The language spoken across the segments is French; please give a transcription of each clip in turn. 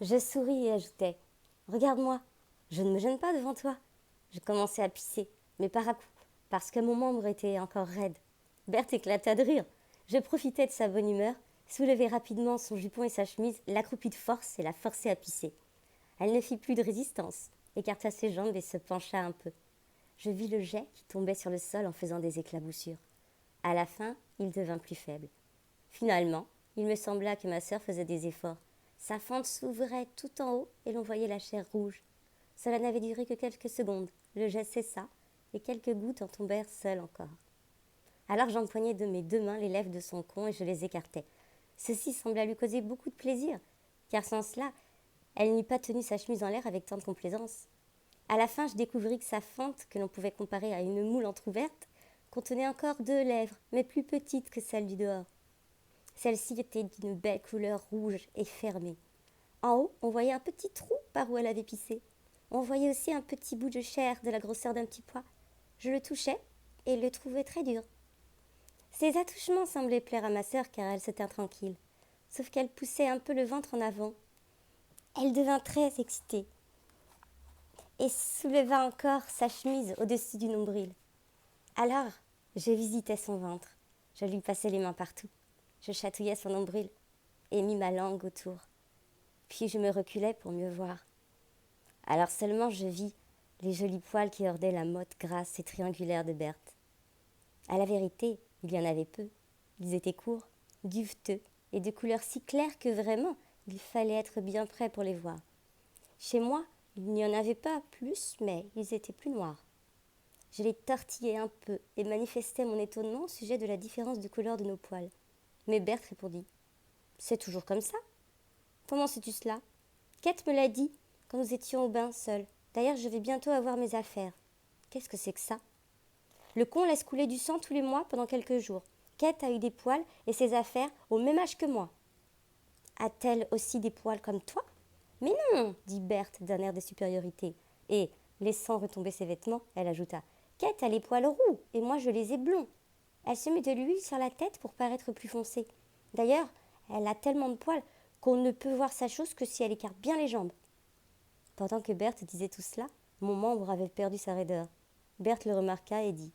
Je souris et ajoutai: Regarde-moi, je ne me gêne pas devant toi. Je commençais à pisser, mais par à coup, parce que mon membre était encore raide. Berthe éclata de rire. Je profitai de sa bonne humeur, soulevai rapidement son jupon et sa chemise, l'accroupis de force et la forçai à pisser. Elle ne fit plus de résistance, écarta ses jambes et se pencha un peu. Je vis le jet qui tombait sur le sol en faisant des éclaboussures. À la fin, il devint plus faible. Finalement, il me sembla que ma sœur faisait des efforts. Sa fente s'ouvrait tout en haut et l'on voyait la chair rouge. Cela n'avait duré que quelques secondes. Le jet cessa et quelques gouttes en tombèrent seules encore. Alors j'empoignai de mes deux mains les lèvres de son con et je les écartai. Ceci sembla lui causer beaucoup de plaisir, car sans cela, elle n'eût pas tenu sa chemise en l'air avec tant de complaisance. À la fin, je découvris que sa fente, que l'on pouvait comparer à une moule entr'ouverte, contenait encore deux lèvres, mais plus petites que celles du dehors. Celle-ci était d'une belle couleur rouge et fermée. En haut, on voyait un petit trou par où elle avait pissé. On voyait aussi un petit bout de chair de la grosseur d'un petit pois. Je le touchais et le trouvais très dur. Ces attouchements semblaient plaire à ma sœur car elle se tint tranquille, sauf qu'elle poussait un peu le ventre en avant. Elle devint très excitée et souleva encore sa chemise au-dessus du nombril. Alors, je visitais son ventre. Je lui passais les mains partout. Je chatouillais son nombril et mis ma langue autour. Puis je me reculais pour mieux voir. Alors seulement je vis les jolis poils qui ordaient la motte grasse et triangulaire de Berthe. À la vérité, il y en avait peu. Ils étaient courts, duveteux et de couleur si claire que vraiment, il fallait être bien prêt pour les voir. Chez moi, il n'y en avait pas plus, mais ils étaient plus noirs. Je les tortillais un peu et manifestais mon étonnement au sujet de la différence de couleur de nos poils. Mais Berthe répondit: C'est toujours comme ça. Comment sais-tu cela? Kate me l'a dit quand nous étions au bain seuls. D'ailleurs, je vais bientôt avoir mes affaires. Qu'est-ce que c'est que ça? Le con laisse couler du sang tous les mois pendant quelques jours. Kate a eu des poils et ses affaires au même âge que moi. A-t-elle aussi des poils comme toi? Mais non, dit Berthe d'un air de supériorité. Et, laissant retomber ses vêtements, elle ajouta: Kate a les poils roux et moi je les ai blonds. Elle se met de l'huile sur la tête pour paraître plus foncée. D'ailleurs, elle a tellement de poils qu'on ne peut voir sa chose que si elle écarte bien les jambes. Pendant que Berthe disait tout cela, mon membre avait perdu sa raideur. Berthe le remarqua et dit: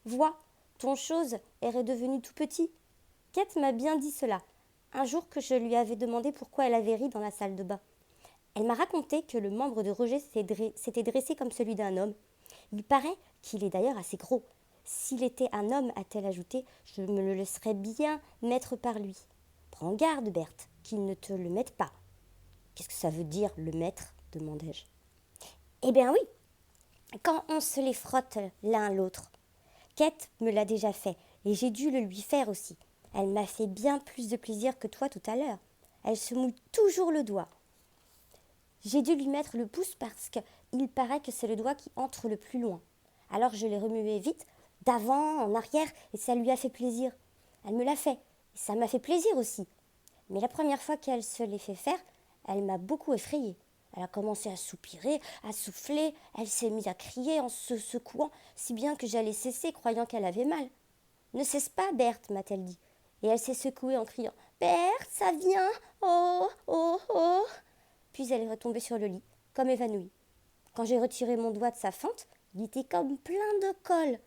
Vois, ton chose est redevenu tout petit. Kate m'a bien dit cela, un jour que je lui avais demandé pourquoi elle avait ri dans la salle de bain. Elle m'a raconté que le membre de Roger s'était dressé comme celui d'un homme. Il paraît qu'il est d'ailleurs assez gros. S'il était un homme, a-t-elle ajouté, je me le laisserais bien mettre par lui. Prends garde, Berthe, qu'il ne te le mette pas. Qu'est-ce que ça veut dire, le mettre? Demandai-je. Eh bien oui, quand on se les frotte l'un l'autre. Kate me l'a déjà fait, et j'ai dû le lui faire aussi. Elle m'a fait bien plus de plaisir que toi tout à l'heure. Elle se mouille toujours le doigt. J'ai dû lui mettre le pouce parce qu'il paraît que c'est le doigt qui entre le plus loin. Alors je l'ai remué vite, d'avant, en arrière, et ça lui a fait plaisir. Elle me l'a fait, et ça m'a fait plaisir aussi. Mais la première fois qu'elle se l'est fait faire, elle m'a beaucoup effrayée. Elle a commencé à soupirer, à souffler, elle s'est mise à crier en se secouant, si bien que j'allais cesser, croyant qu'elle avait mal. Ne cesse pas, Berthe, m'a-t-elle dit. Et elle s'est secouée en criant: Berthe, ça vient! Oh, oh, oh! Puis elle est retombée sur le lit, comme évanouie. Quand j'ai retiré mon doigt de sa fente, il était comme plein de colle.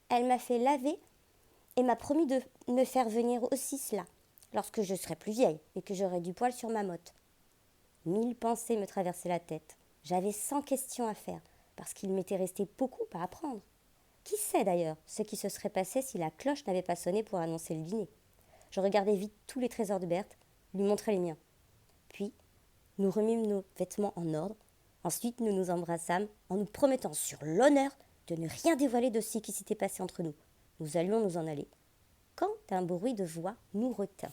Elle m'a fait laver et m'a promis de me faire venir aussi cela, lorsque je serai plus vieille et que j'aurai du poil sur ma motte. 1000 pensées me traversaient la tête. J'avais 100 questions à faire, parce qu'il m'était resté beaucoup à apprendre. Qui sait d'ailleurs ce qui se serait passé si la cloche n'avait pas sonné pour annoncer le dîner? Je regardai vite tous les trésors de Berthe, lui montrai les miens. Puis, nous remîmes nos vêtements en ordre. Ensuite, nous nous embrassâmes en nous promettant sur l'honneur de ne rien dévoiler de ce qui s'était passé entre nous. Nous allions nous en aller, quand un bruit de voix nous retint.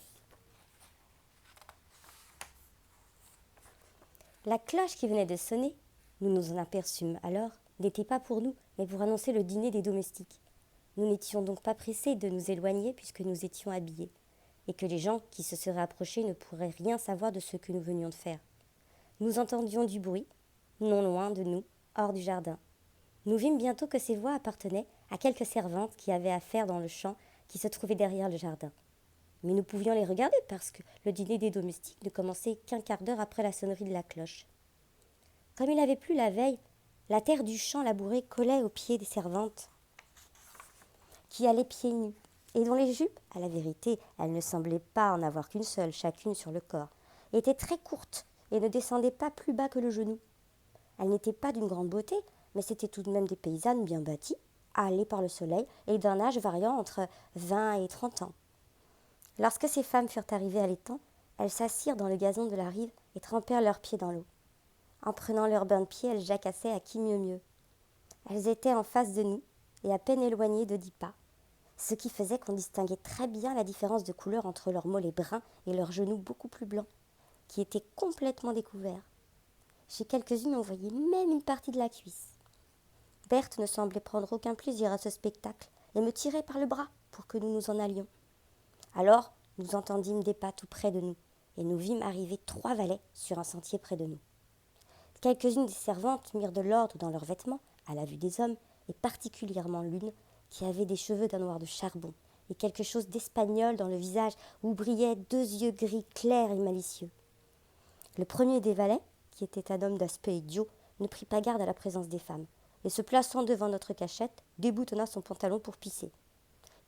La cloche qui venait de sonner, nous nous en aperçûmes alors, n'était pas pour nous, mais pour annoncer le dîner des domestiques. Nous n'étions donc pas pressés de nous éloigner puisque nous étions habillés, et que les gens qui se seraient approchés ne pourraient rien savoir de ce que nous venions de faire. Nous entendions du bruit, non loin de nous, hors du jardin. Nous vîmes bientôt que ces voix appartenaient à quelques servantes qui avaient affaire dans le champ qui se trouvait derrière le jardin. Mais nous pouvions les regarder parce que le dîner des domestiques ne commençait qu'un quart d'heure après la sonnerie de la cloche. Comme il avait plu la veille, la terre du champ labouré collait aux pieds des servantes qui allaient pieds nus et dont les jupes, à la vérité, elles ne semblaient pas en avoir qu'une seule, chacune sur le corps, étaient très courtes et ne descendaient pas plus bas que le genou. Elles n'étaient pas d'une grande beauté, mais c'étaient tout de même des paysannes bien bâties, hâlées par le soleil et d'un âge variant entre 20 et 30 ans. Lorsque ces femmes furent arrivées à l'étang, elles s'assirent dans le gazon de la rive et trempèrent leurs pieds dans l'eau. En prenant leur bain de pied, elles jacassaient à qui mieux mieux. Elles étaient en face de nous et à peine éloignées de 10 pas, ce qui faisait qu'on distinguait très bien la différence de couleur entre leurs mollets bruns et leurs genoux beaucoup plus blancs, qui étaient complètement découverts. Chez quelques-unes, on voyait même une partie de la cuisse. Berthe ne semblait prendre aucun plaisir à ce spectacle et me tirait par le bras pour que nous nous en allions. Alors, nous entendîmes des pas tout près de nous et nous vîmes arriver 3 valets sur un sentier près de nous. Quelques-unes des servantes mirent de l'ordre dans leurs vêtements, à la vue des hommes, et particulièrement l'une qui avait des cheveux d'un noir de charbon et quelque chose d'espagnol dans le visage où brillaient 2 yeux gris clairs et malicieux. Le premier des valets, qui était un homme d'aspect idiot, ne prit pas garde à la présence des femmes, et se plaçant devant notre cachette, déboutonna son pantalon pour pisser.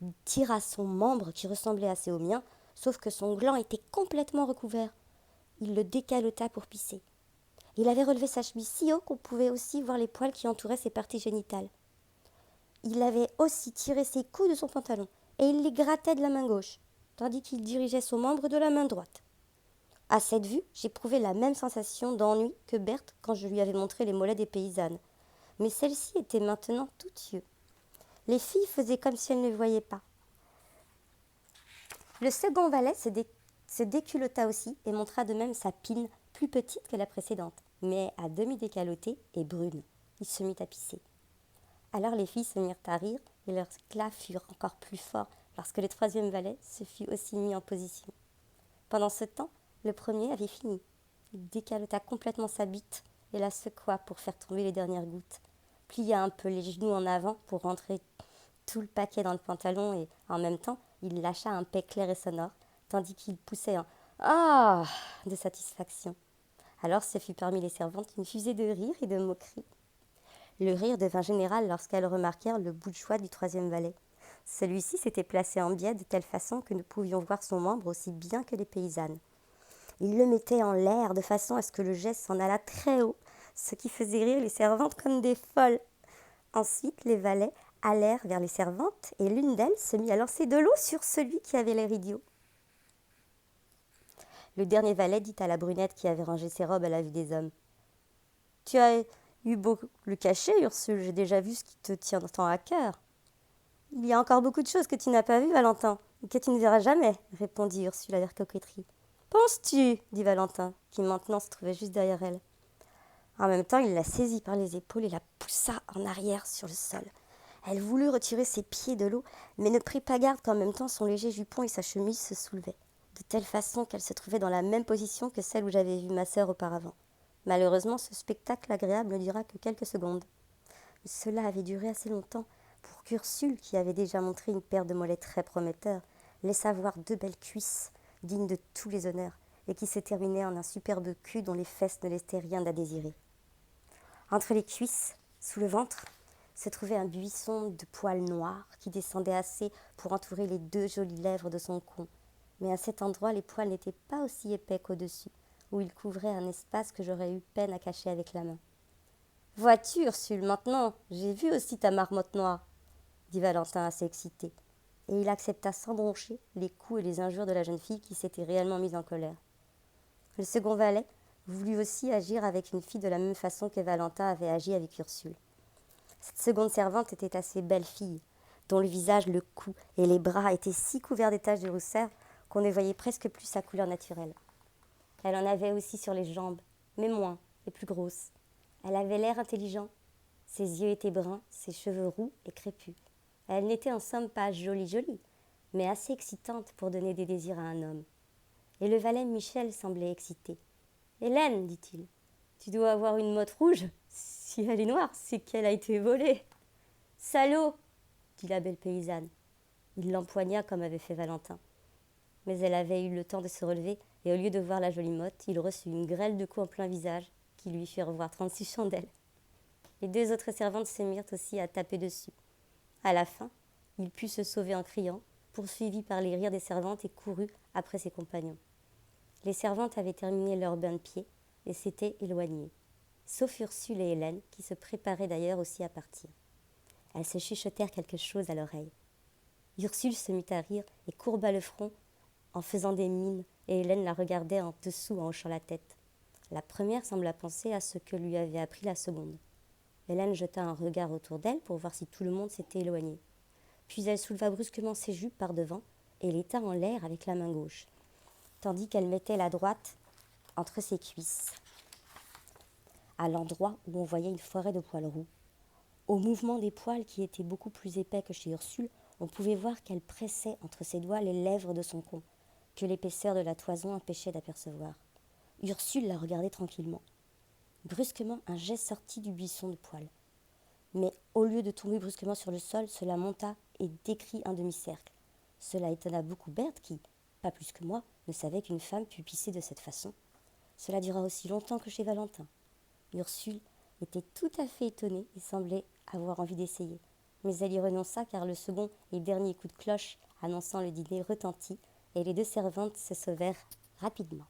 Il tira son membre qui ressemblait assez au mien, sauf que son gland était complètement recouvert. Il le décalota pour pisser. Il avait relevé sa chemise si haut qu'on pouvait aussi voir les poils qui entouraient ses parties génitales. Il avait aussi tiré ses coudes de son pantalon, et il les grattait de la main gauche, tandis qu'il dirigeait son membre de la main droite. À cette vue, j'éprouvais la même sensation d'ennui que Berthe quand je lui avais montré les mollets des paysannes. Mais celle-ci était maintenant toute yeux. Les filles faisaient comme si elles ne voyaient pas. Le second valet se déculotta aussi et montra de même sa pine, plus petite que la précédente, mais à demi décalotée et brune. Il se mit à pisser. Alors les filles se mirent à rire et leurs éclats furent encore plus forts lorsque le troisième valet se fut aussi mis en position. Pendant ce temps, le premier avait fini. Il décalota complètement sa bite et la secoua pour faire tomber les dernières gouttes, plia un peu les genoux en avant pour rentrer tout le paquet dans le pantalon et, en même temps, il lâcha un paix clair et sonore, tandis qu'il poussait un « Ah !» de satisfaction. Alors ce fut parmi les servantes une fusée de rire et de moqueries. Le rire devint général lorsqu'elles remarquèrent le bout de joie du troisième valet. Celui-ci s'était placé en biais de telle façon que nous pouvions voir son membre aussi bien que les paysannes. Il le mettait en l'air de façon à ce que le geste s'en allât très haut, ce qui faisait rire les servantes comme des folles. Ensuite, les valets allèrent vers les servantes et l'une d'elles se mit à lancer de l'eau sur celui qui avait l'air idiot. Le dernier valet dit à la brunette qui avait rangé ses robes à la vue des hommes. « Tu as eu beau le cacher, Ursule, j'ai déjà vu ce qui te tient tant à cœur. »« Il y a encore beaucoup de choses que tu n'as pas vues, Valentin, et que tu ne verras jamais, » répondit Ursule avec coquetterie. « Penses-tu » dit Valentin, qui maintenant se trouvait juste derrière elle. En même temps, il la saisit par les épaules et la poussa en arrière sur le sol. Elle voulut retirer ses pieds de l'eau, mais ne prit pas garde qu'en même temps son léger jupon et sa chemise se soulevaient, de telle façon qu'elle se trouvait dans la même position que celle où j'avais vu ma sœur auparavant. Malheureusement, ce spectacle agréable ne dura que quelques secondes. Mais cela avait duré assez longtemps pour qu'Ursule, qui avait déjà montré une paire de mollets très prometteurs, laissa voir 2 belles cuisses, dignes de tous les honneurs, et qui se terminaient en un superbe cul dont les fesses ne laissaient rien à désirer. Entre les cuisses, sous le ventre, se trouvait un buisson de poils noirs qui descendait assez pour entourer les 2 jolies lèvres de son con. Mais à cet endroit, les poils n'étaient pas aussi épais qu'au-dessus, où ils couvraient un espace que j'aurais eu peine à cacher avec la main. « Vois-tu, Ursule, maintenant, j'ai vu aussi ta marmotte noire, » dit Valentin assez excité, et il accepta sans broncher les coups et les injures de la jeune fille qui s'était réellement mise en colère. Le second valet voulut aussi agir avec une fille de la même façon que Valentin avait agi avec Ursule. Cette seconde servante était assez belle fille, dont le visage, le cou et les bras étaient si couverts des taches de rousseur qu'on ne voyait presque plus sa couleur naturelle. Elle en avait aussi sur les jambes, mais moins et plus grosses. Elle avait l'air intelligent. Ses yeux étaient bruns, ses cheveux roux et crépus. Elle n'était en somme pas jolie, mais assez excitante pour donner des désirs à un homme. Et le valet Michel semblait excité. « Hélène, dit-il, tu dois avoir une motte rouge. Si elle est noire, c'est qu'elle a été volée. »« Salaud !» dit la belle paysanne. Il l'empoigna comme avait fait Valentin. « Mais elle avait eu le temps de se relever, et au lieu de voir la jolie motte, il reçut une grêle de coups en plein visage, qui lui fit revoir 36 chandelles. Les 2 autres servantes se mirent aussi à taper dessus. À la fin, il put se sauver en criant, poursuivi par les rires des servantes, et courut après ses compagnons. Les servantes avaient terminé leur bain de pied et s'étaient éloignées, sauf Ursule et Hélène, qui se préparaient d'ailleurs aussi à partir. Elles se chuchotèrent quelque chose à l'oreille. Ursule se mit à rire et courba le front en faisant des mines, et Hélène la regardait en dessous en hochant la tête. La première sembla penser à ce que lui avait appris la seconde. Hélène jeta un regard autour d'elle pour voir si tout le monde s'était éloigné. Puis elle souleva brusquement ses jupes par devant et les tint en l'air avec la main gauche, tandis qu'elle mettait la droite entre ses cuisses, à l'endroit où on voyait une forêt de poils roux. Au mouvement des poils, qui étaient beaucoup plus épais que chez Ursule, on pouvait voir qu'elle pressait entre ses doigts les lèvres de son con, que l'épaisseur de la toison empêchait d'apercevoir. Ursule la regardait tranquillement. Brusquement, un jet sortit du buisson de poils. Mais au lieu de tomber brusquement sur le sol, cela monta et décrit un demi-cercle. Cela étonna beaucoup Berthe qui, pas plus que moi, ne savait qu'une femme pût pisser de cette façon. Cela dura aussi longtemps que chez Valentin. Ursule était tout à fait étonnée et semblait avoir envie d'essayer. Mais elle y renonça car le second et dernier coup de cloche annonçant le dîner retentit et les 2 servantes se sauvèrent rapidement.